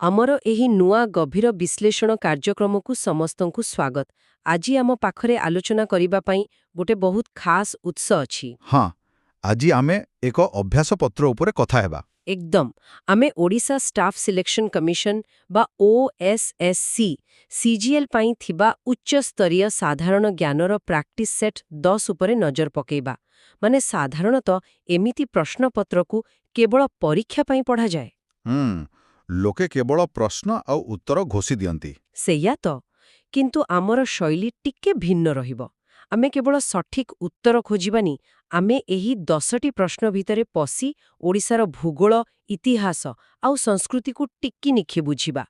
ଆମର ଏହି ନୂଆ ଗଭୀର ବିଶ୍ଳେଷଣ କାର୍ଯ୍ୟକ୍ରମକୁ ସମସ୍ତଙ୍କୁ ସ୍ୱାଗତ। ଆଜି ଆମ ପାଖରେ ଆଲୋଚନା କରିବା ପାଇଁ ଗୋଟେ ବହୁତ ଖାସ୍ ଉତ୍ସ ଅଛି। ହଁ, ଆଜି ଆମେ ଏକ ଅଭ୍ୟାସ ପତ୍ର ଉପରେ କଥା ହେବା। ଏକଦମ। ଆମେ ଓଡ଼ିଶା ଷ୍ଟାଫ୍ ସିଲେକ୍ସନ କମିଶନ ବା OSSC CGL ପାଇଁ ଥିବା ଉଚ୍ଚସ୍ତରୀୟ ସାଧାରଣ ଜ୍ଞାନର ପ୍ରାକ୍ଟିସ୍ ସେଟ୍ 10 ଉପରେ ନଜର ପକେଇବା। ମାନେ ସାଧାରଣତଃ ଏମିତି ପ୍ରଶ୍ନପତ୍ରକୁ କେବଳ ପରୀକ୍ଷା ପାଇଁ ପଢ଼ାଯାଏ। ଲୋକେ କେବଳ ପ୍ରଶ୍ନ ଆଉ ଉତ୍ତର ଘୋଷି ଦିଅନ୍ତି। ସେଇଆ ତ। କିନ୍ତୁ ଆମର ଶୈଳୀ ଟିକେ ଭିନ୍ନ ରହିବ। ଆମେ କେବଳ ସଠିକ୍ ଉତ୍ତର ଖୋଜିବାନି, ଆମେ ଏହି 10ଟି ପ୍ରଶ୍ନ ଭିତରେ ପଶି ଓଡ଼ିଶାର ଭୂଗୋଳ, ଇତିହାସ ଆଉ ସଂସ୍କୃତିକୁ ଟିକିନିଖି ବୁଝିବା।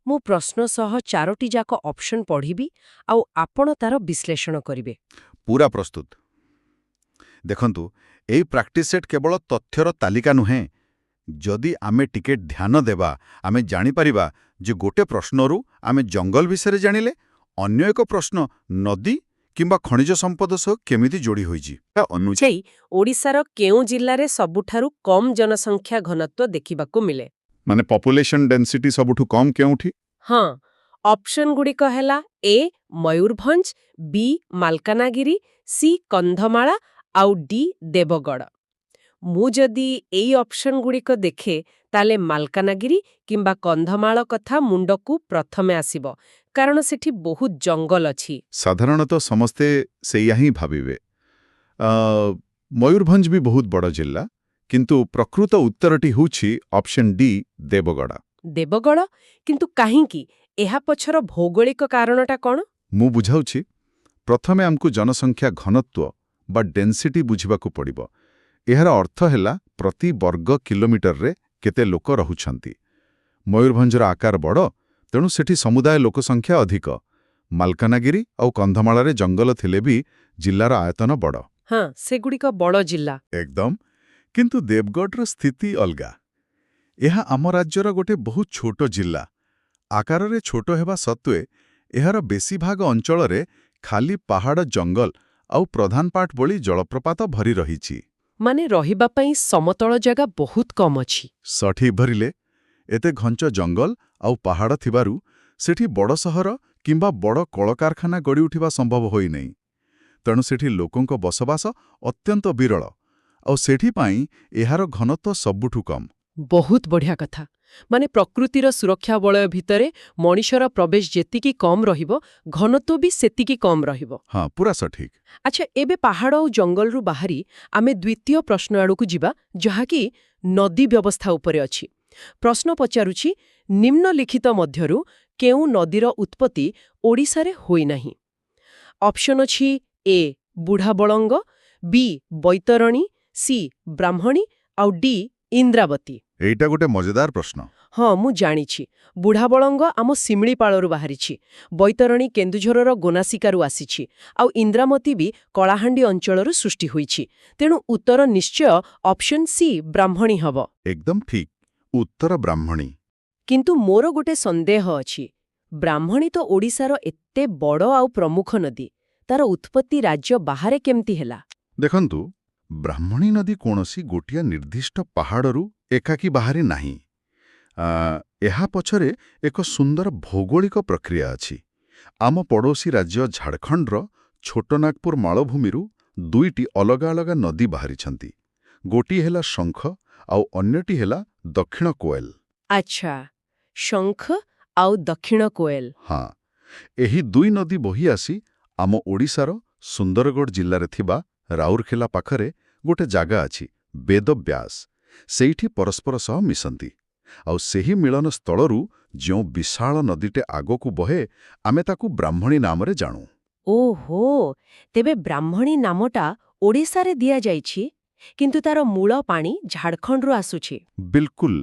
ମୁଁ ପ୍ରଶ୍ନ ସହ 4ଟି ଯାକ ଅପସନ୍ ପଢ଼ିବି ଆଉ ଆପଣ ତାର ବିଶ୍ଳେଷଣ କରିବେ। ପୁରା ପ୍ରସ୍ତୁତ। ଦେଖନ୍ତୁ, ଏହି ପ୍ରାକ୍ଟିସ୍ ସେଟ୍ କେବଳ ତଥ୍ୟର ତାଲିକା ନୁହେଁ। ଯଦି ଆମେ ଟିକେ ଧ୍ୟାନ ଦେବା, ଆମେ ଜାଣିପାରିବା ଯେ ଗୋଟେ ପ୍ରଶ୍ନରୁ ଆମେ ଜଙ୍ଗଲ ବିଷୟରେ ଜାଣିଲେ, ଅନ୍ୟ ଏକ ପ୍ରଶ୍ନ ନଦୀ କିମ୍ବା ଖଣିଜ ସମ୍ପଦ ସହ କେମିତି ଯୋଡ଼ି ହୋଇଛି। ସେଇ ଓଡ଼ିଶାର କେଉଁ ଜିଲ୍ଲାରେ ସବୁଠାରୁ କମ୍ ଜନସଂଖ୍ୟା ଘନତ୍ୱ ଦେଖିବାକୁ ମିଳେ? ମାନେ ପପୁଲେସନ୍ ଡେନ୍ସିଟି ସବୁଠୁ କମ୍ କେଉଁଠି? ହଁ, ଅପସନ୍‌ଗୁଡ଼ିକ ହେଲା A Mayurbhanj, B Malkangiri, C Kandhamal ଆଉ D ଦେବଗଡ଼। ମୁଁ ଯଦି ଏଇ ଅପସନ୍‌ଗୁଡ଼ିକ ଦେଖେ, ତାହେଲେ ମାଲକାନାଗିରି କିମ୍ବା କନ୍ଧମାଳ କଥା ମୁଣ୍ଡକୁ ପ୍ରଥମେ ଆସିବ, କାରଣ ସେଠି ବହୁତ ଜଙ୍ଗଲ ଅଛି। ସାଧାରଣତଃ ସମସ୍ତେ ସେଇଆ ହିଁ ଭାବିବେ। ମୟୂରଭଞ୍ଜ ବି ବହୁତ ବଡ଼ ଜିଲ୍ଲା, କିନ୍ତୁ ପ୍ରକୃତ ଉତ୍ତରଟି ହେଉଛି ଅପସନ୍ ଡି ଦେବଗଡ଼। ଦେବଗଡ଼? କିନ୍ତୁ କାହିଁକି? ଏହା ପଛର ଭୌଗୋଳିକ କାରଣଟା କ'ଣ? ମୁଁ ବୁଝାଉଛି। ପ୍ରଥମେ ଆମକୁ ଜନସଂଖ୍ୟା ଘନତ୍ୱ ବା ଡେନ୍ସିଟି ବୁଝିବାକୁ ପଡ଼ିବ। ଏହାର ଅର୍ଥ ହେଲା ପ୍ରତି ବର୍ଗ କିଲୋମିଟରରେ କେତେ ଲୋକ ରହୁଛନ୍ତି। ମୟୂରଭଞ୍ଜର ଆକାର ବଡ଼, ତେଣୁ ସେଠି ସମୁଦାୟ ଲୋକସଂଖ୍ୟା ଅଧିକ। ମାଲକାନାଗିରି ଆଉ କନ୍ଧମାଳରେ ଜଙ୍ଗଲ ଥିଲେ ବି ଜିଲ୍ଲାର ଆୟତନ ବଡ଼। ହଁ, ସେଗୁଡ଼ିକ ବଡ଼ ଜିଲ୍ଲା। ଏକଦମ। କିନ୍ତୁ ଦେବଗଡ଼ର ସ୍ଥିତି ଅଲଗା। ଏହା ଆମ ରାଜ୍ୟର ଗୋଟେ ବହୁତ ଛୋଟ ଜିଲ୍ଲା। ଆକାରରେ ଛୋଟ ହେବା ସତ୍ତ୍ୱେ ଏହାର ବେଶୀଭାଗ ଅଞ୍ଚଳରେ ଖାଲି ପାହାଡ଼, ଜଙ୍ଗଲ ଆଉ ପ୍ରଧାନ ପାଟ ଭଳି ଜଳପ୍ରପାତ ଭରି ରହିଛି। ମାନେ ରହିବା ପାଇଁ ସମତଳ ଜାଗା ବହୁତ କମ୍ ଅଛି। ସଠିକ୍ ଭରିଲେ, ଏତେ ଘଞ୍ଚ ଜଙ୍ଗଲ ଆଉ ପାହାଡ଼ ଥିବାରୁ ସେଠି ବଡ଼ ସହର କିମ୍ବା ବଡ଼ କଳକାରଖାନା ଗଢ଼ି ଉଠିବା ସମ୍ଭବ ହୋଇନାହିଁ। ତେଣୁ ସେଠି ଲୋକଙ୍କ ବସବାସ ଅତ୍ୟନ୍ତ ବିରଳ, ଆଉ ସେଥିପାଇଁ ଏହାର ଘନତ୍ୱ ସବୁଠୁ କମ୍। ବହୁତ ବଢ଼ିଆ କଥା। ମାନେ ପ୍ରକୃତିର ସୁରକ୍ଷା ବଳୟ ଭିତରେ ମଣିଷର ପ୍ରବେଶ ଯେତିକି କମ୍ ରହିବ, ଘନତ୍ୱ ବି ସେତିକି କମ୍ ରହିବ। ହଁ, ପୁରା ସଠିକ୍। ଆଚ୍ଛା, ଏବେ ପାହାଡ଼ ଆଉ ଜଙ୍ଗଲରୁ ବାହାରି ଆମେ ଦ୍ୱିତୀୟ ପ୍ରଶ୍ନ ଆଡ଼କୁ ଯିବା, ଯାହାକି ନଦୀ ବ୍ୟବସ୍ଥା ଉପରେ ଅଛି। ପ୍ରଶ୍ନ ପଚାରୁଛି, ନିମ୍ନଲିଖିତ ମଧ୍ୟରୁ କେଉଁ ନଦୀର ଉତ୍ପତ୍ତି ଓଡ଼ିଶାରେ ହୋଇନାହିଁ? ଅପସନ୍ ଅଛି A Budhabalanga, B Baitarani, C Brahmani ଆଉ D ଇନ୍ଦ୍ରାବତୀ। ଏଇଟା ଗୋଟେ ମଜାଦାର ପ୍ରଶ୍ନ। ହଁ, ମୁଁ ଜାଣିଛି। ବୁଢ଼ାବଳଙ୍ଗ ଆମ ଶିମିଳିପାଳରୁ ବାହାରିଛି, ବୈତରଣୀ କେନ୍ଦୁଝରର ଗୋନାସିକାରୁ ଆସିଛି, ଆଉ ଇନ୍ଦ୍ରାବତୀ ବି କଳାହାଣ୍ଡି ଅଞ୍ଚଳରୁ ସୃଷ୍ଟି ହୋଇଛି। ତେଣୁ ଉତ୍ତର ନିଶ୍ଚୟ ଅପସନ୍ C ବ୍ରାହ୍ମଣୀ ହେବ। ଏକଦମ ଠିକ୍, ଉତ୍ତର ବ୍ରାହ୍ମଣୀ। କିନ୍ତୁ ମୋର ଗୋଟେ ସନ୍ଦେହ ଅଛି। ବ୍ରାହ୍ମଣୀ ତ ଓଡ଼ିଶାର ଏତେ ବଡ଼ ଆଉ ପ୍ରମୁଖ ନଦୀ, ତାର ଉତ୍ପତ୍ତି ରାଜ୍ୟ ବାହାରେ କେମିତି ହେଲା? ଦେଖନ୍ତୁ, ବ୍ରାହ୍ମଣୀ ନଦୀ କୌଣସି ଗୋଟିଏ ନିର୍ଦ୍ଦିଷ୍ଟ ପାହାଡ଼ରୁ ଏକାକୀ ବାହାରି ନାହିଁ। ଏହା ପଛରେ ଏକ ସୁନ୍ଦର ଭୌଗୋଳିକ ପ୍ରକ୍ରିୟା ଅଛି। ଆମ ପଡ଼ୋଶୀ ରାଜ୍ୟ ଝାଡ଼ଖଣ୍ଡର ଛୋଟନାଗପୁର ମାଳଭୂମିରୁ 2ଟି ଅଲଗା ଅଲଗା ନଦୀ ବାହାରିଛନ୍ତି। ଗୋଟିଏ ହେଲା ଶଙ୍ଖ ଆଉ ଅନ୍ୟଟି ହେଲା ଦକ୍ଷିଣ କୋଏଲ। ଆଚ୍ଛା, ଶଙ୍ଖ ଆଉ ଦକ୍ଷିଣ କୋଏଲ। ହଁ, ଏହି 2 ନଦୀ ବହି ଆସି ଆମ ଓଡ଼ିଶାର ସୁନ୍ଦରଗଡ଼ ଜିଲ୍ଲାରେ ଥିବା ରାଉରକେଲା ପାଖରେ ଗୋଟେ ଜାଗା ଅଛି, ବେଦବ୍ୟାସ। ସେଇଠି ପରସ୍ପର ସହ ମିଶନ୍ତି। ଆଉ ସେହି ମିଳନ ସ୍ଥଳରୁ ଯେଉଁ ବିଶାଳ ନଦୀଟେ ଆଗକୁ ବହେ, ଆମେ ତାକୁ ବ୍ରାହ୍ମଣୀ ନାମରେ ଜାଣୁ। ଓହୋ, ତେବେ ବ୍ରାହ୍ମଣୀ ନାମଟା ଓଡ଼ିଶାରେ ଦିଆଯାଇଛି, କିନ୍ତୁ ତାର ମୂଳ ପାଣି ଝାଡ଼ଖଣ୍ଡରୁ ଆସୁଛି। ବିଲକୁଲ।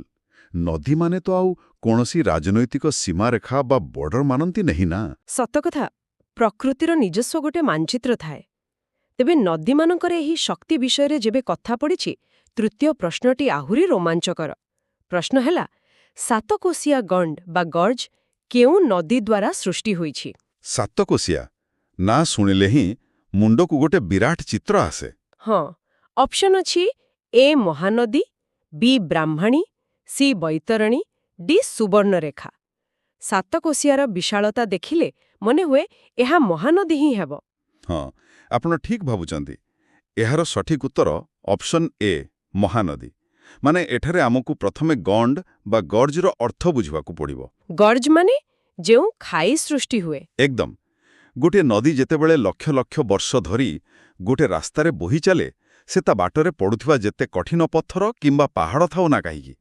ନଦୀମାନେ ତ ଆଉ କୌଣସି ରାଜନୈତିକ ସୀମାରେଖା ବା ବର୍ଡର ମାନନ୍ତି ନାହିଁ ନା। ସତକଥା, ପ୍ରକୃତିର ନିଜସ୍ୱ ଗୋଟେ ମାନଚିତ୍ର ଥାଏ। ତେବେ ନଦୀମାନଙ୍କର ଏହି ଶକ୍ତି ବିଷୟରେ ଯେବେ କଥା ପଡ଼ିଛି, ତୃତୀୟ ପ୍ରଶ୍ନଟି ଆହୁରି ରୋମାଞ୍ଚକର। ପ୍ରଶ୍ନ ହେଲା, ସାତକୋଶିଆ ଗଣ୍ଡ ବା ଗର୍ଜ କେଉଁ ନଦୀ ଦ୍ୱାରା ସୃଷ୍ଟି ହୋଇଛି? ସାତକୋଶିଆ ନା ଶୁଣିଲେ ହିଁ ମୁଣ୍ଡକୁ ଗୋଟେ ବିରାଟ ଚିତ୍ର ଆସେ। ହଁ, ଅପସନ୍ ଅଛି A Mahanadi, B Brahmani, C Baitarani, D Subarnarekha. ସାତକୋଶିଆର ବିଶାଳତା ଦେଖିଲେ ମନେ ହୁଏ ଏହା ମହାନଦୀ ହିଁ ହେବ। ହଁ, ଆପଣ ଠିକ୍ ଭାବୁଛନ୍ତି। ଏହାର ସଠିକ୍ ଉତ୍ତର ଅପସନ୍ ଏ, ମହାନଦୀ। ମାନେ ଏଠାରେ ଆମକୁ ପ୍ରଥମେ ଗଣ୍ଡ ବା ଗର୍ଜର ଅର୍ଥ ବୁଝିବାକୁ ପଡ଼ିବ। ଗର୍ଜ ମାନେ ଯେଉଁ ଖାଇ ସୃଷ୍ଟି ହୁଏ। ଏକଦମ। ଗୋଟିଏ ନଦୀ ଯେତେବେଳେ ଲକ୍ଷ ଲକ୍ଷ ବର୍ଷ ଧରି ଗୋଟେ ରାସ୍ତାରେ ବୋହି ଚାଲେ, ସେ ତା ବାଟରେ ପଡ଼ୁଥିବା ଯେତେ କଠିନ ପଥର କିମ୍ବା ପାହାଡ଼ ଥାଉ ନା କାହିଁକି,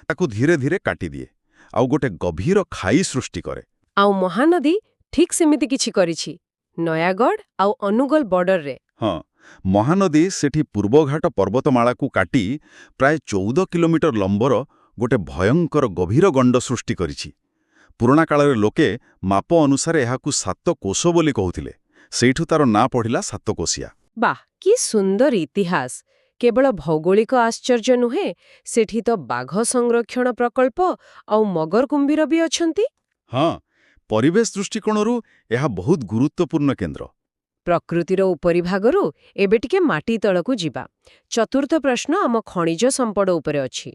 ତାକୁ ଧୀରେ ଧୀରେ କାଟିଦିଏ ଆଉ ଗୋଟେ ଗଭୀର ଖାଇ ସୃଷ୍ଟି କରେ। ଆଉ ମହାନଦୀ ଠିକ୍ ସେମିତି କିଛି କରିଛି, ନୟାଗଡ଼ ଆଉ ଅନୁଗୋଳ ବର୍ଡରରେ। ହଁ, ମହାନଦୀ ସେଠି ପୂର୍ବଘାଟ ପର୍ବତମାଳାକୁ କାଟି ପ୍ରାୟ 14 କିଲୋମିଟର ଲମ୍ବର ଗୋଟେ ଭୟଙ୍କର ଗଭୀର ଗଣ୍ଡ ସୃଷ୍ଟି କରିଛି। ପୁରୁଣା କାଳରେ ଲୋକେ ମାପ ଅନୁସାରେ ଏହାକୁ ସାତକୋଶ ବୋଲି କହୁଥିଲେ। ସେଇଠୁ ତାର ନାଁ ପଡ଼ିଲା ସାତକୋଶିଆ। ବାଃ, କି ସୁନ୍ଦର ଇତିହାସ! କେବଳ ଭୌଗୋଳିକ ଆଶ୍ଚର୍ଯ୍ୟ ନୁହେଁ, ସେଠି ତ ବାଘ ସଂରକ୍ଷଣ ପ୍ରକଳ୍ପ ଆଉ ମଗର କୁମ୍ଭୀର ବି ଅଛନ୍ତି। ହଁ, ପରିବେଶ ଦୃଷ୍ଟିକୋଣରୁ ଏହା ବହୁତ ଗୁରୁତ୍ୱପୂର୍ଣ୍ଣ କେନ୍ଦ୍ର। ପ୍ରକୃତିର ଉପରିଭାଗରୁ ଏବେ ଟିକେ ମାଟି ତଳକୁ ଯିବା। ଚତୁର୍ଥ ପ୍ରଶ୍ନ ଆମ ଖଣିଜ ସମ୍ପଦ ଉପରେ ଅଛି।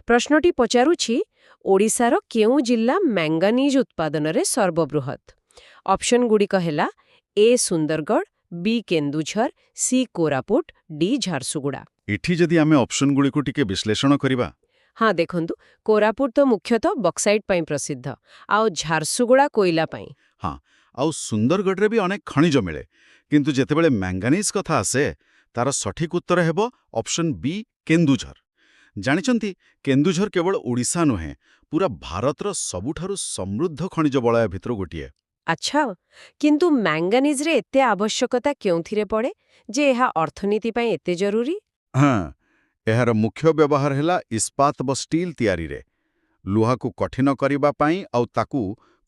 ପ୍ରଶ୍ନଟି ପଚାରୁଛି, ଓଡ଼ିଶାର କେଉଁ ଜିଲ୍ଲା ମ୍ୟାଙ୍ଗାନିଜ୍ ଉତ୍ପାଦନରେ ସର୍ବବୃହତ୍? ଅପସନ୍ଗୁଡ଼ିକ ହେଲା ଏ ସୁନ୍ଦରଗଡ଼, ବି କେନ୍ଦୁଝର, ସି କୋରାପୁଟ, ଡି ଝାରସୁଗୁଡ଼ା। ଏଠି ଯଦି ଆମେ ଅପସନ୍ଗୁଡ଼ିକୁ ଟିକେ ବିଶ୍ଳେଷଣ କରିବା। ହଁ, ଦେଖନ୍ତୁ, କୋରାପୁଟ ତ ମୁଖ୍ୟତଃ ବକ୍ସାଇଟ୍ ପାଇଁ ପ୍ରସିଦ୍ଧ, ଆଉ ଝାରସୁଗୁଡ଼ା କୋଇଲା ପାଇଁ। ହଁ, ଆଉ ସୁନ୍ଦରଗଡ଼ରେ ବି ଅନେକ ଖଣିଜ ମିଳେ। କିନ୍ତୁ ଯେତେବେଳେ ମ୍ୟାଙ୍ଗାନିଜ୍ କଥା ଆସେ, ତାର ସଠିକ୍ ଉତ୍ତର ହେବ ଅପସନ୍ ବି, କେନ୍ଦୁଝର। ଜାଣିଛନ୍ତି, କେନ୍ଦୁଝର କେବଳ ଓଡ଼ିଶା ନୁହେଁ, ପୁରା ଭାରତର ସବୁଠାରୁ ସମୃଦ୍ଧ ଖଣିଜ ବଳୟ ଭିତରୁ ଗୋଟିଏ। ଆଚ୍ଛା, କିନ୍ତୁ ମ୍ୟାଙ୍ଗାନିଜ୍ରେ ଏତେ ଆବଶ୍ୟକତା କେଉଁଥିରେ ପଡ଼େ ଯେ ଏହା ଅର୍ଥନୀତି ପାଇଁ ଏତେ ଜରୁରୀ? ହଁ, ଏହାର ମୁଖ୍ୟ ବ୍ୟବହାର ହେଲା ଇସ୍ପାତ ବା ଷ୍ଟିଲ୍ ତିଆରିରେ। ଲୁହାକୁ କଠିନ କରିବା ପାଇଁ ଆଉ ତାକୁ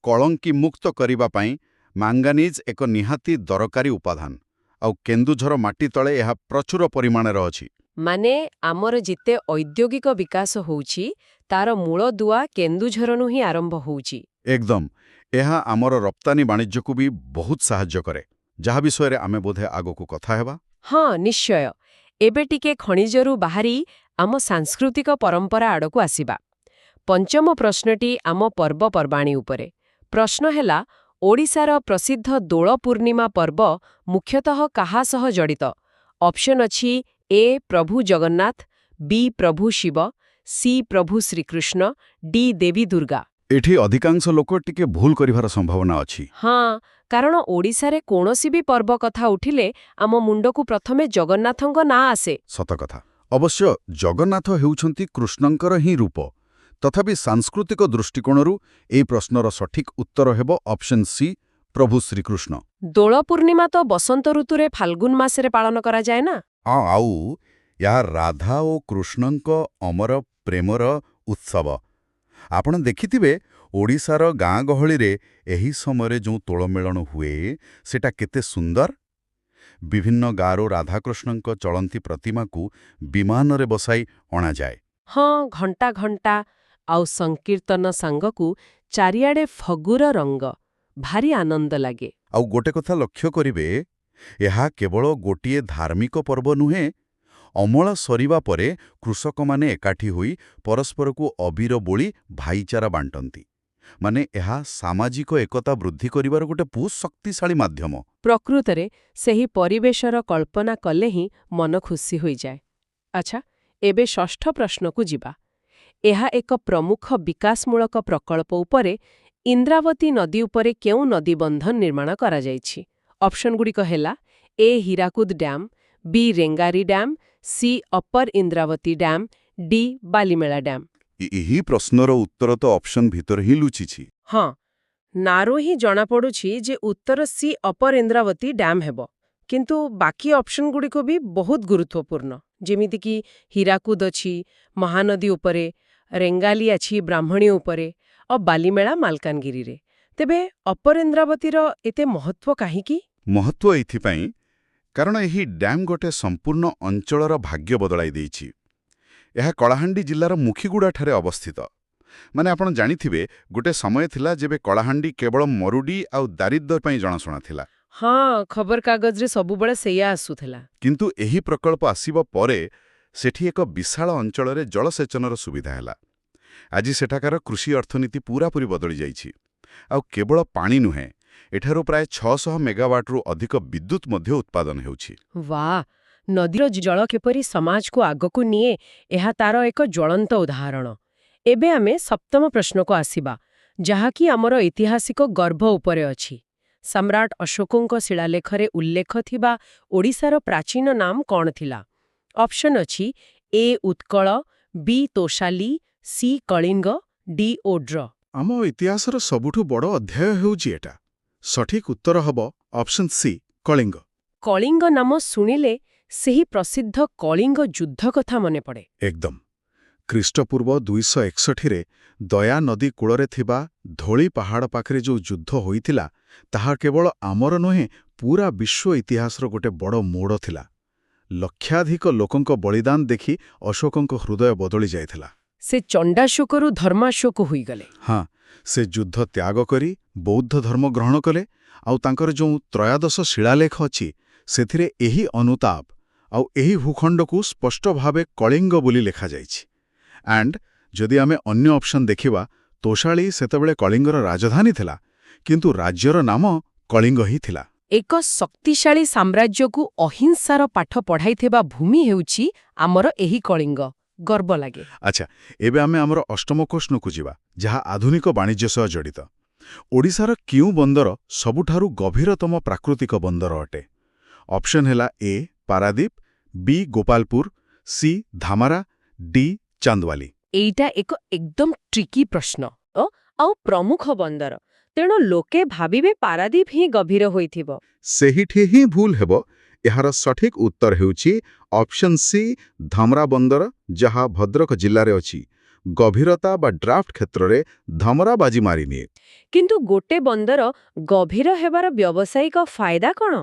କଳଙ୍କି ମୁକ୍ତ କରିବା ପାଇଁ ମ୍ୟାଙ୍ଗାନିଜ୍ ଏକ ନିହାତି ଦରକାରୀ ଉପାଦାନ। ଆଉ କେନ୍ଦୁଝର ମାଟି ତଳେ ଏହା ପ୍ରଚୁର ପରିମାଣରେ ଅଛି। ମାନେ ଆମର ଯେତେ ଔଦ୍ୟୋଗିକ ବିକାଶ ହେଉଛି, ତାର ମୂଳଦୁଆ କେନ୍ଦୁଝରରୁ ହିଁ ଆରମ୍ଭ ହେଉଛି। ଏକଦମ। ଏହା ଆମର ରପ୍ତାନି ବାଣିଜ୍ୟକୁ ବି ବହୁତ ସାହାଯ୍ୟ କରେ, ଯାହା ବିଷୟରେ ଆମେ ବୋଧେ ଆଗକୁ କଥା ହେବା। ହଁ, ନିଶ୍ଚୟ। ଏବେ ଟିକେ ଖଣିଜରୁ ବାହାରି ଆମ ସାଂସ୍କୃତିକ ପରମ୍ପରା ଆଡ଼କୁ ଆସିବା। ପଞ୍ଚମ ପ୍ରଶ୍ନଟି ଆମ ପର୍ବପର୍ବାଣୀ ଉପରେ। ପ୍ରଶ୍ନ ହେଲା, ଓଡ଼ିଶାର ପ୍ରସିଦ୍ଧ ଦୋଳ ପୂର୍ଣ୍ଣିମା ପର୍ବ ମୁଖ୍ୟତଃ କାହା ସହ ଜଡ଼ିତ? ଅପସନ୍ ଅଛି ଏ ପ୍ରଭୁ ଜଗନ୍ନାଥ, ବି ପ୍ରଭୁ ଶିବ, ସି ପ୍ରଭୁ ଶ୍ରୀକୃଷ୍ଣ, ଡି ଦେବୀ ଦୁର୍ଗା। ଏଠି ଅଧିକାଂଶ ଲୋକ ଟିକେ ଭୁଲ କରିବାର ସମ୍ଭାବନା ଅଛି। ହଁ, କାରଣ ଓଡ଼ିଶାରେ କୌଣସି ବି ପର୍ବ କଥା ଉଠିଲେ ଆମ ମୁଣ୍ଡକୁ ପ୍ରଥମେ ଜଗନ୍ନାଥଙ୍କ ନାଁ ଆସେ। ସତକଥା। ଅବଶ୍ୟ ଜଗନ୍ନାଥ ହେଉଛନ୍ତି କୃଷ୍ଣଙ୍କର ହିଁ ରୂପ। ତଥାପି ସାଂସ୍କୃତିକ ଦୃଷ୍ଟିକୋଣରୁ ଏହି ପ୍ରଶ୍ନର ସଠିକ୍ ଉତ୍ତର ହେବ ଅପସନ୍ ସି, ପ୍ରଭୁ ଶ୍ରୀକୃଷ୍ଣ। ଦୋଳ ପୂର୍ଣ୍ଣିମା ତ ବସନ୍ତ ଋତୁରେ ଫାଲ୍ଗୁନ ମାସରେ ପାଳନ କରାଯାଏ ନା? ଆଉ ଏହା ରାଧା ଓ କୃଷ୍ଣଙ୍କ ଅମର ପ୍ରେମର ଉତ୍ସବ। ଆପଣ ଦେଖିଥିବେ, ଓଡ଼ିଶାର ଗାଁ ଗହଳିରେ ଏହି ସମୟରେ ଯେଉଁ ତୋଳମେଳନ ହୁଏ, ସେଟା କେତେ ସୁନ୍ଦର। ବିଭିନ୍ନ ଗାଁରୁ ରାଧାକୃଷ୍ଣଙ୍କ ଚଳନ୍ତି ପ୍ରତିମାକୁ ବିମାନରେ ବସାଇ ଅଣାଯାଏ। ହଁ, ଘଣ୍ଟା ଘଣ୍ଟା ଆଉ ସଂକୀର୍ତ୍ତନ ସାଙ୍ଗକୁ ଚାରିଆଡ଼େ ଫଗୁର ରଙ୍ଗ। ଭାରି ଆନନ୍ଦ ଲାଗେ। ଆଉ ଗୋଟେ କଥା ଲକ୍ଷ୍ୟ କରିବେ, ଏହା କେବଳ ଗୋଟିଏ ଧାର୍ମିକ ପର୍ବ ନୁହେଁ। ଅମଳ ସରିବା ପରେ କୃଷକମାନେ ଏକାଠି ହୋଇ ପରସ୍ପରକୁ ଅବିର ବୋଳି ଭାଇଚାରା ବାଣ୍ଟନ୍ତି। ମାନେ ଏହା ସାମାଜିକ ଏକତା ବୃଦ୍ଧି କରିବାର ଗୋଟେ ବହୁତ ଶକ୍ତିଶାଳୀ ମାଧ୍ୟମ। ପ୍ରକୃତରେ ସେହି ପରିବେଶର କଳ୍ପନା କଲେ ହିଁ ମନ ଖୁସି ହୋଇଯାଏ। ଆଚ୍ଛା, ଏବେ ଷଷ୍ଠ ପ୍ରଶ୍ନକୁ ଯିବା। ଏହା ଏକ ପ୍ରମୁଖ ବିକାଶମୂଳକ ପ୍ରକଳ୍ପ ଉପରେ ଇନ୍ଦ୍ରାବତୀ ନଦୀ ଉପରେ କେଉଁ ନଦୀବନ୍ଧ ନିର୍ମାଣ କରାଯାଇଛି? ଅପସନ୍ଗୁଡ଼ିକ ହେଲା A Hirakud dam, B Rengali dam, C upper Indravati dam, D Balimela dam. ଏହି ପ୍ରଶ୍ନର ଉତ୍ତର ତ ଅପସନ୍ ଭିତରେ ହିଁ ଲୁଚିଛି। ହଁ, ନାରୁ ହିଁ ଜଣାପଡ଼ୁଛି ଯେ ଉତ୍ତର ସି ଅପର ଇନ୍ଦ୍ରାବତୀ ଡ୍ୟାମ୍ ହେବ। କିନ୍ତୁ ବାକି ଅପସନ୍ଗୁଡ଼ିକ ବି ବହୁତ ଗୁରୁତ୍ୱପୂର୍ଣ୍ଣ, ଯେମିତିକି ହୀରାକୁଦ ଅଛି ମହାନଦୀ ଉପରେ, ରେଙ୍ଗାଲି ଅଛି ବ୍ରାହ୍ମଣୀ ଉପରେ, ଆଉ ବାଲିମେଳା ମାଲକାନଗିରିରେ। ତେବେ ଅପର ଇନ୍ଦ୍ରାବତୀର ଏତେ ମହତ୍ୱ କାହିଁକି? ମହତ୍ୱ ଏଇଥିପାଇଁ କାରଣ ଏହି ଡ୍ୟାମ୍ ଗୋଟେ ସମ୍ପୂର୍ଣ୍ଣ ଅଞ୍ଚଳର ଭାଗ୍ୟ ବଦଳାଇ ଦେଇଛି। ଏହା କଳାହାଣ୍ଡି ଜିଲ୍ଲାର ମୁଖିଗୁଡ଼ାଠାରେ ଅବସ୍ଥିତ। ମାନେ ଆପଣ ଜାଣିଥିବେ, ଗୋଟେ ସମୟ ଥିଲା ଯେବେ କଳାହାଣ୍ଡି କେବଳ ମରୁଡ଼ି ଆଉ ଦାରିଦ୍ର୍ୟ ପାଇଁ ଜଣାଶୁଣା ଥିଲା। ହଁ, ଖବରକାଗଜରେ ସବୁବେଳେ ସେଇଆ ଆସୁଥିଲା। କିନ୍ତୁ ଏହି ପ୍ରକଳ୍ପ ଆସିବା ପରେ ସେଠି ଏକ ବିଶାଳ ଅଞ୍ଚଳରେ ଜଳସେଚନର ସୁବିଧା ହେଲା। ଆଜି ସେଠାକାର କୃଷି ଅର୍ଥନୀତି ପୂରାପୂରି ବଦଳି ଯାଇଛି। ଆଉ କେବଳ ପାଣି ନୁହେଁ, ଏଠାରୁ ପ୍ରାୟ 600 ମେଗାୱାଟରୁ ଅଧିକ ବିଦ୍ୟୁତ୍ ମଧ୍ୟ ଉତ୍ପାଦନ ହେଉଛି। ୱାଃ! ନଦୀର ଜଳ କିପରି ସମାଜକୁ ଆଗକୁ ନିଏ, ଏହା ତାର ଏକ ଜ୍ୱଳନ୍ତ ଉଦାହରଣ। ଏବେ ଆମେ ସପ୍ତମ ପ୍ରଶ୍ନକୁ ଆସିବା, ଯାହାକି ଆମର ଐତିହାସିକ ଗର୍ଭ ଉପରେ ଅଛି। ସମ୍ରାଟ ଅଶୋକଙ୍କ ଶିଳାଲେଖରେ ଉଲ୍ଲେଖ ଥିବା ଓଡ଼ିଶାର ପ୍ରାଚୀନ ନାମ କ'ଣ ଥିଲା? ଅପସନ୍ ଅଛି ଏ ଉତ୍କଳ, ବି ତୋଷାଲି, ସି କଳିଙ୍ଗ, ଡି ଓଡ୍ର। ଆମ ଇତିହାସର ସବୁଠୁ ବଡ଼ ଅଧ୍ୟାୟ ହେଉଛି ଏଟା। ସଠିକ୍ ଉତ୍ତର ହେବ ଅପସନ୍ ସି, କଳିଙ୍ଗ। କଳିଙ୍ଗ ନାମ ଶୁଣିଲେ ସେହି ପ୍ରସିଦ୍ଧ କଳିଙ୍ଗ ଯୁଦ୍ଧ କଥା ମନେପଡ଼େ। ଏକଦମ। ଖ୍ରୀଷ୍ଟପୂର୍ବ 261ରେ ଦୟା ନଦୀ କୂଳରେ ଥିବା ଧୋଳି ପାହାଡ଼ ପାଖରେ ଯେଉଁ ଯୁଦ୍ଧ ହୋଇଥିଲା, ତାହା କେବଳ ଆମର ନୁହେଁ, ପୂରା ବିଶ୍ୱ ଇତିହାସର ଗୋଟେ ବଡ଼ ମୋଡ଼ ଥିଲା। ଲକ୍ଷାଧିକ ଲୋକଙ୍କ ବଳିଦାନ ଦେଖି ଅଶୋକଙ୍କ ହୃଦୟ ବଦଳି ଯାଇଥିଲା। ସେ ଚଣ୍ଡାଶୋକରୁ ଧର୍ମାଶୋକ ହୋଇଗଲେ। ହଁ, ସେ ଯୁଦ୍ଧ ତ୍ୟାଗ କରି ବୌଦ୍ଧ ଧର୍ମ ଗ୍ରହଣ କଲେ। ଆଉ ତାଙ୍କର ଯେଉଁ ତ୍ରୟୋଦଶ ଶିଳାଲେଖ ଅଛି, ସେଥିରେ ଏହି ଅନୁତାପ ଆଉ ଏହି ଭୂଖଣ୍ଡକୁ ସ୍ପଷ୍ଟ ଭାବେ କଳିଙ୍ଗ ବୋଲି ଲେଖାଯାଇଛି। ଆଣ୍ଡ ଯଦି ଆମେ ଅନ୍ୟ ଅପସନ୍ ଦେଖିବା, ତୋଷାଳୀ ସେତେବେଳେ କଳିଙ୍ଗର ରାଜଧାନୀ ଥିଲା, କିନ୍ତୁ ରାଜ୍ୟର ନାମ କଳିଙ୍ଗ ହିଁ ଥିଲା। ଏକ ଶକ୍ତିଶାଳୀ ସାମ୍ରାଜ୍ୟକୁ ଅହିଂସାର ପାଠ ପଢ଼ାଇଥିବା ଭୂମି ହେଉଛି ଆମର ଏହି କଳିଙ୍ଗ। ଗର୍ବ ଲାଗେ। ଆଚ୍ଛା, ଏବେ ଆମେ ଆମର ଅଷ୍ଟମ ପ୍ରଶ୍ନକୁ ଯିବା, ଯାହା ଆଧୁନିକ ବାଣିଜ୍ୟ ସହ ଜଡ଼ିତ। ଓଡ଼ିଶାର କେଉଁ ବନ୍ଦର ସବୁଠାରୁ ଗଭୀରତମ ପ୍ରାକୃତିକ ବନ୍ଦର ଅଟେ? ଅପସନ୍ ହେଲା ଏ ପାରାଦୀପ, ବି ଗୋପାଳପୁର, ସି ଧାମରା, ଡି ଚାନ୍ଦୱାଲି। ଏଇଟା ଏକ ଏକଦମ ଟ୍ରିକି ପ୍ରଶ୍ନ ଆଉ ପ୍ରମୁଖ ବନ୍ଦର, ତେଣୁ ଲୋକେ ଭାବିବେ ପାରାଦୀପ ହିଁ ଗଭୀର ହୋଇଥିବ। ସେହିଠି ହିଁ ଭୁଲ ହେବ। ଏହାର ସଠିକ୍ ଉତ୍ତର ହେଉଛି ଅପସନ୍ ସି, ଧାମରା ବନ୍ଦର, ଯାହା ଭଦ୍ରକ ଜିଲ୍ଲାରେ ଅଛି। ଗଭୀରତା ବା ଡ୍ରାଫ୍ଟ କ୍ଷେତ୍ରରେ ଧାମରା ବାଜି ମାରିନିଏ। କିନ୍ତୁ ଗୋଟେ ବନ୍ଦର ଗଭୀର ହେବାର ବ୍ୟବସାୟିକ ଫାଇଦା କ'ଣ?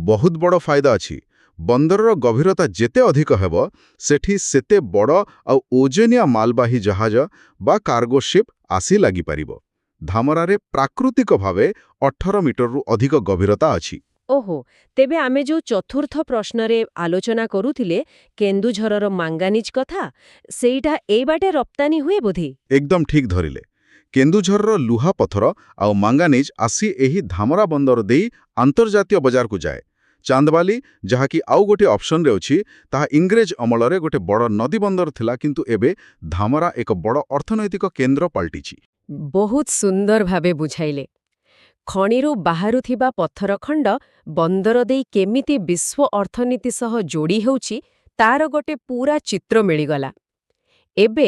ବହୁତ ବଡ଼ ଫାଇଦା ଅଛି। ବନ୍ଦରର ଗଭୀରତା ଯେତେ ଅଧିକ ହେବ, ସେଠି ସେତେ ବଡ଼ ଆଉ ଓଜନିଆ ମାଲବାହୀ ଜାହାଜ ବା କାର୍ଗୋ ଶିପ୍ ଆସି ଲାଗିପାରିବ। ଧାମରାରେ ପ୍ରାକୃତିକ ଭାବେ 18 ମିଟରରୁ ଅଧିକ ଗଭୀରତା ଅଛି। ଓହୋ, ତେବେ ଆମେ ଯେଉଁ ଚତୁର୍ଥ ପ୍ରଶ୍ନରେ ଆଲୋଚନା କରୁଥିଲେ, କେନ୍ଦୁଝରର ମାଙ୍ଗାନିଜ କଥା, ସେଇଟା ଏଇ ବାଟେ ରପ୍ତାନି ହୁଏ ବୋଧେ? ଏକଦମ ଠିକ୍ ଧରିଲେ। କେନ୍ଦୁଝରର ଲୁହା ପଥର ଆଉ ମାଙ୍ଗାନିଜ ଆସି ଏହି ଧାମରା ବନ୍ଦର ଦେଇ ଆନ୍ତର୍ଜାତୀୟ ବଜାରକୁ ଯାଏ। ଚାନ୍ଦବାଲି, ଯାହାକି ଆଉ ଗୋଟିଏ ଅପସନ୍ରେ ଅଛି, ତାହା ଇଂରେଜ ଅମଳରେ ଗୋଟେ ବଡ଼ ନଦୀ ବନ୍ଦର ଥିଲା, କିନ୍ତୁ ଏବେ ଧାମରା ଏକ ବଡ଼ ଅର୍ଥନୈତିକ କେନ୍ଦ୍ର ପାଲଟିଛି। ବହୁତ ସୁନ୍ଦର ଭାବେ ବୁଝାଇଲେ। ଖଣିରୁ ବାହାରୁଥିବା ପଥର ଖଣ୍ଡ ବନ୍ଦର ଦେଇ କେମିତି ବିଶ୍ୱ ଅର୍ଥନୀତି ସହ ଯୋଡ଼ି ହେଉଛି, ତାର ଗୋଟେ ପୂରା ଚିତ୍ର ମିଳିଗଲା। ଏବେ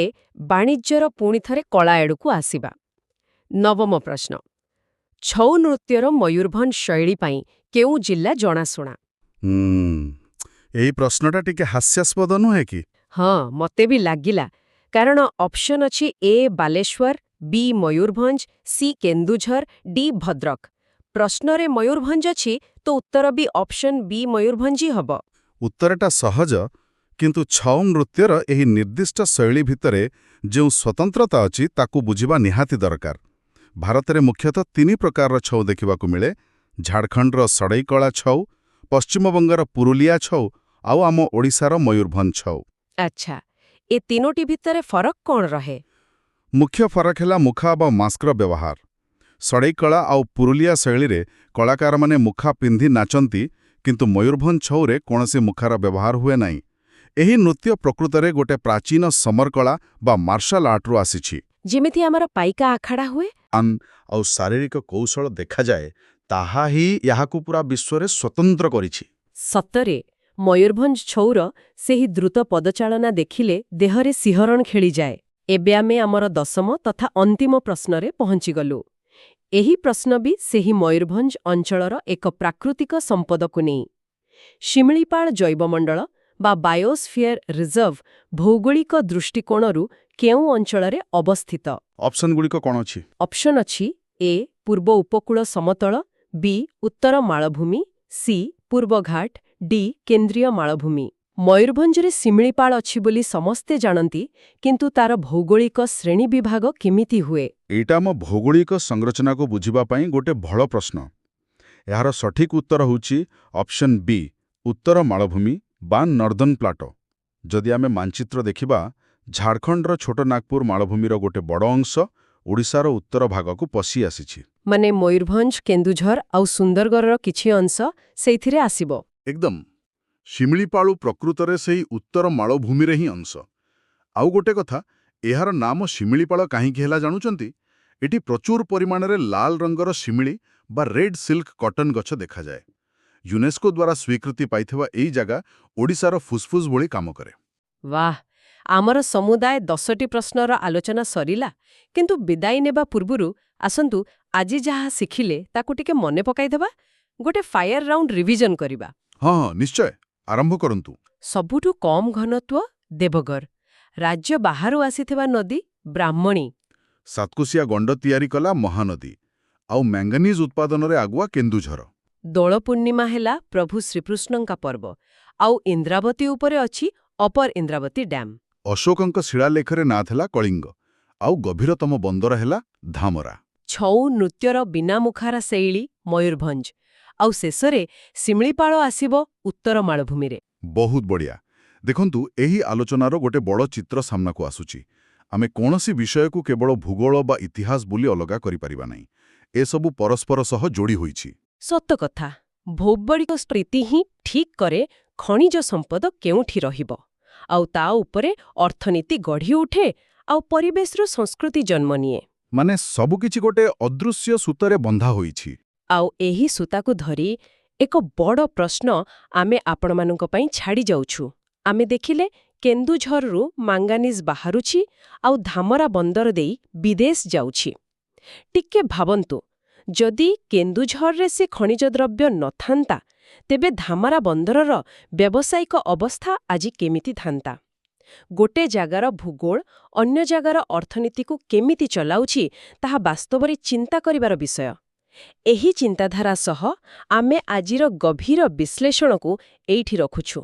ବାଣିଜ୍ୟର ପୁଣିଥରେ କଳା ଆଡ଼କୁ ଆସିବା। ନବମ ପ୍ରଶ୍ନ। ଛଉ ନୃତ୍ୟର ମୟୂରଭଞ୍ଜ ଶୈଳୀ ପାଇଁ କେଉଁ ଜିଲ୍ଲା ଜଣାଶୁଣା? ଏହି ପ୍ରଶ୍ନଟା ଟିକେ ହାସ୍ୟାସ୍ପଦ ନୁହେଁ କି? ହଁ, ମୋତେ ବି ଲାଗିଲା, କାରଣ ଅପସନ୍ ଅଛି ଏ ବାଲେଶ୍ୱର, ବି ମୟୂରଭଞ୍ଜ, ସି କେନ୍ଦୁଝର, ଡି ଭଦ୍ରକ। ପ୍ରଶ୍ନରେ ମୟୂରଭଞ୍ଜ ଅଛି, ତ ଉତ୍ତର ବି ଅପସନ୍ ବି ମୟୂରଭଞ୍ଜ ହିଁ ହେବ। ଉତ୍ତରଟା ସହଜ, କିନ୍ତୁ ଛଉ ନୃତ୍ୟର ଏହି ନିର୍ଦ୍ଦିଷ୍ଟ ଶୈଳୀ ଭିତରେ ଯେଉଁ ସ୍ୱତନ୍ତ୍ରତା ଅଛି, ତାକୁ ବୁଝିବା ନିହାତି ଦରକାର। ଭାରତରେ ମୁଖ୍ୟତଃ 3 ପ୍ରକାରର ଛଉ ଦେଖିବାକୁ ମିଳେ: ଝାଡ଼ଖଣ୍ଡର ସଡ଼େଇକଳା ଛଉ, ପଶ୍ଚିମବଙ୍ଗର ପୁରୁଲିଆ ଛଉ, ଆଉ ଆମ ଓଡ଼ିଶାର ମୟୂରଭଞ୍ଜ ଛଉ। ଆଚ୍ଛା, ଏ ତିନୋଟି ଭିତରେ ଫରକ କ'ଣ ରହେ? ମୁଖ୍ୟ ଫରକ ହେଲା ମୁଖା ବା ମାସ୍କର ବ୍ୟବହାର। ସଡ଼େଇକଳା ଆଉ ପୁରୁଲିଆ ଶୈଳୀରେ କଳାକାରମାନେ ମୁଖା ପିନ୍ଧି ନାଚନ୍ତି, କିନ୍ତୁ ମୟୂରଭଞ୍ଜ ଛଉରେ କୌଣସି ମୁଖାର ବ୍ୟବହାର ହୁଏ ନାହିଁ। ଏହି ନୃତ୍ୟ ପ୍ରକୃତରେ ଗୋଟେ ପ୍ରାଚୀନ ସମରକଳା ବା ମାର୍ଶାଲ ଆର୍ଟରୁ ଆସିଛି। ଯେମିତି ଆମର ପାଇକା ଆଖାଡ଼ା ହୁଏ। ଆଉ ଶାରୀରିକ କୌଶଳ ଦେଖାଯାଏ, ତାହା ହିଁ ଏହାକୁ ପୁରା ବିଶ୍ୱରେ ସ୍ୱତନ୍ତ୍ର କରିଛି। ସତରେ, ମୟୂରଭଞ୍ଜ ଛଉର ସେହି ଦ୍ରୁତ ପଦଚାଳନା ଦେଖିଲେ ଦେହରେ ଶିହରଣ ଖେଳିଯାଏ। ଏବେ ଆମେ ଆମର ଦଶମ ତଥା ଅନ୍ତିମ ପ୍ରଶ୍ନରେ ପହଞ୍ଚିଗଲୁ। ଏହି ପ୍ରଶ୍ନ ବି ସେହି ମୟୂରଭଞ୍ଜ ଅଞ୍ଚଳର ଏକ ପ୍ରାକୃତିକ ସମ୍ପଦକୁ ନେଇ। ଶିମିଳିପାଳ ଜୈବମଣ୍ଡଳ ବା ବାୟୋସ୍ଫିୟର ରିଜର୍ଭ ଭୌଗୋଳିକ ଦୃଷ୍ଟିକୋଣରୁ କେଉଁ ଅଞ୍ଚଳରେ ଅବସ୍ଥିତ? ଅପସନ୍ଗୁଡ଼ିକ କ'ଣ ଅଛି? ଅପସନ୍ ଅଛି ଏ ପୂର୍ବ ଉପକୂଳ ସମତଳ, ବି ଉତ୍ତର ମାଳଭୂମି, ସି ପୂର୍ବଘାଟ, ଡି କେନ୍ଦ୍ରୀୟ ମାଳଭୂମି। ମୟୂରଭଞ୍ଜରେ ଶିମିଳିପାଳ ଅଛି ବୋଲି ସମସ୍ତେ ଜାଣନ୍ତି, କିନ୍ତୁ ତାର ଭୌଗୋଳିକ ଶ୍ରେଣୀ ବିଭାଗ କେମିତି ହୁଏ? ଏଇଟା ଆମ ଭୌଗୋଳିକ ସଂରଚନାକୁ ବୁଝିବା ପାଇଁ ଗୋଟେ ଭଲ ପ୍ରଶ୍ନ। ଏହାର ସଠିକ୍ ଉତ୍ତର ହେଉଛି ଅପସନ୍ ବି, ଉତ୍ତର ମାଳଭୂମି ବା ନର୍ଦର୍ଣ୍ଣ ପ୍ଲାଟୋ। ଯଦି ଆମେ ମାନଚିତ୍ର ଦେଖିବା, ଝାଡ଼ଖଣ୍ଡର ଛୋଟ ନାଗପୁର ମାଳଭୂମିର ଗୋଟେ ବଡ଼ ଅଂଶ ଓଡ଼ିଶାର ଉତ୍ତର ଭାଗକୁ ପଶି ଆସିଛି। ମାନେ ମୟୂରଭଞ୍ଜ, କେନ୍ଦୁଝର ଆଉ ସୁନ୍ଦରଗଡ଼ର କିଛି ଅଂଶ ସେଇଥିରେ ଆସିବ। ଏକଦମ। ଶିମିଳିପାଳ ପ୍ରକୃତରେ ସେହି ଉତ୍ତର ମାଳଭୂମିରେ ହିଁ ଅଂଶ। ଆଉ ଗୋଟେ କଥା, ଏହାର ନାମ ଶିମିଳିପାଳ କାହିଁକି ହେଲା ଜାଣୁଛନ୍ତି? ଏଠି ପ୍ରଚୁର ପରିମାଣରେ ଲାଲ ରଙ୍ଗର ଶିମିଳି ବା ରେଡ୍ ସିଲ୍କ କଟନ୍ ଗଛ ଦେଖାଯାଏ। ୟୁନେସ୍କୋ ଦ୍ୱାରା ସ୍ୱୀକୃତି ପାଇଥିବା ଏହି ଜାଗା ଓଡ଼ିଶାର ଫୁସ୍ଫୁସ୍ ଭଳି କାମ କରେ। ବାଃ, ଆମର ସମୁଦାୟ 10ଟି ପ୍ରଶ୍ନର ଆଲୋଚନା ସରିଲା। କିନ୍ତୁ ବିଦାୟ ନେବା ପୂର୍ବରୁ ଆସନ୍ତୁ ଆଜି ଯାହା ଶିଖିଲେ ତାକୁ ଟିକେ ମନେ ପକାଇଦେବା। ଗୋଟେ ଫାୟାର ରାଉଣ୍ଡ ରିଭିଜନ କରିବା। ହଁ, ନିଶ୍ଚୟ। ଆରମ୍ଭ କରନ୍ତୁ। ସବୁଠୁ କମ୍ ଘନତ୍ୱ ଦେବଗଡ଼। ରାଜ୍ୟ ବାହାରୁ ଆସିଥିବା ନଦୀ ବ୍ରାହ୍ମଣୀ। ସାତକୋଶିଆ ଗଣ୍ଡ ତିଆରି କଲା ମହାନଦୀ। ଆଉ ମ୍ୟାଙ୍ଗାନିଜ୍ ଉତ୍ପାଦନରେ ଆଗୁଆ କେନ୍ଦୁଝର। ଦୋଳ ପୂର୍ଣ୍ଣିମା ହେଲା ପ୍ରଭୁ ଶ୍ରୀକୃଷ୍ଣଙ୍କ ପର୍ବ। ଆଉ ଇନ୍ଦ୍ରାବତୀ ଉପରେ ଅଛି ଅପର ଇନ୍ଦ୍ରାବତୀ ଡ୍ୟାମ୍। ଅଶୋକଙ୍କ ଶିଳାଲେଖରେ ନାଁ ଥିଲା କଳିଙ୍ଗ। ଆଉ ଗଭୀରତମ ବନ୍ଦର ହେଲା ଧାମରା। ଛଉ ନୃତ୍ୟର ବିନାମୁଖାରା ଶୈଳୀ ମୟୂରଭଞ୍ଜ। ଆଉ ଶେଷରେ ଶିମିଳିପାଳ ଆସିବ ଉତ୍ତର ମାଳଭୂମିରେ। ବହୁତ ବଢ଼ିଆ। ଦେଖନ୍ତୁ, ଏହି ଆଲୋଚନାର ଗୋଟେ ବଡ଼ ଚିତ୍ର ସାମ୍ନାକୁ ଆସୁଛି। ଆମେ କୌଣସି ବିଷୟକୁ କେବଳ ଭୂଗୋଳ ବା ଇତିହାସ ବୋଲି ଅଲଗା କରିପାରିବା ନାହିଁ। ଏସବୁ ପରସ୍ପର ସହ ଯୋଡ଼ି ହୋଇଛି। ସତ କଥା। ଭୌଗୋଳିକ ସ୍ଥିତି ହିଁ ଠିକ୍ କରେ ଖଣିଜ ସମ୍ପଦ କେଉଁଠି ରହିବ। ଆଉ ତା ଉପରେ ଅର୍ଥନୀତି ଗଢ଼ି ଉଠେ ଆଉ ପରିବେଶର ସଂସ୍କୃତି ଜନ୍ମ ନିଏ। ମାନେ ସବୁକିଛି ଗୋଟେ ଅଦୃଶ୍ୟ ସୂତରେ ବନ୍ଧା ହୋଇଛି। ଆଉ ଏହି ସୂତାକୁ ଧରି ଏକ ବଡ଼ ପ୍ରଶ୍ନ ଆମେ ଆପଣମାନଙ୍କ ପାଇଁ ଛାଡ଼ି ଯାଉଛୁ। ଆମେ ଦେଖିଲେ କେନ୍ଦୁଝରରୁ ମାଙ୍ଗାନିଜ୍ ବାହାରୁଛି ଆଉ ଧାମରା ବନ୍ଦର ଦେଇ ବିଦେଶ ଯାଉଛି। ଟିକେ ଭାବନ୍ତୁ, ଯଦି କେନ୍ଦୁଝରରେ ସେ ଖଣିଜ ଦ୍ରବ୍ୟ ନଥାନ୍ତା, ତେବେ ଧାମରା ବନ୍ଦରର ବ୍ୟବସାୟିକ ଅବସ୍ଥା ଆଜି କେମିତି ଥାନ୍ତା? ଗୋଟେ ଜାଗାର ଭୂଗୋଳ ଅନ୍ୟ ଜାଗାର ଅର୍ଥନୀତିକୁ କେମିତି ଚଲାଉଛି ତାହା ବାସ୍ତବରେ ଚିନ୍ତା କରିବାର ବିଷୟ। ଏହି ଚିନ୍ତାଧାରା ସହ ଆମେ ଆଜିର ଗଭୀର ବିଶ୍ଳେଷଣକୁ ଏଇଠି ରଖୁଛୁ।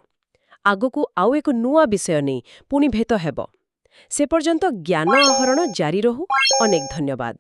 ଆଗକୁ ଆଉ ଏକ ନୂଆ ବିଷୟ ନେଇ ପୁଣି ଭେଟ ହେବ। ସେ ପର୍ଯ୍ୟନ୍ତ ଜ୍ଞାନ ଆହରଣ ଜାରି ରହୁ। ଅନେକ ଧନ୍ୟବାଦ।